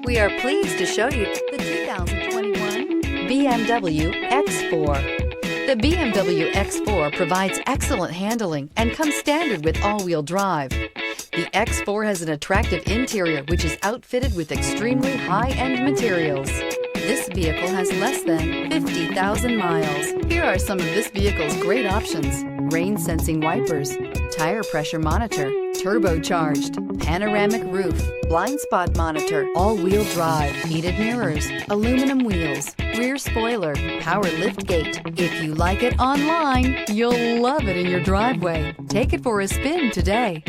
We are pleased to show you the 2021 BMW X4. The BMW X4 provides excellent handling and comes standard with all-wheel drive. The X4 has an attractive interior which is outfitted with extremely high-end materials. This vehicle has less than 50,000 miles. Here are some of this vehicle's great options: rain sensing wipers, tire pressure monitor, turbocharged, panoramic roof, blind spot monitor, all-wheel drive, heated mirrors, aluminum wheels, rear spoiler, power lift gate. If you like it online, you'll love it in your driveway. Take it for a spin today.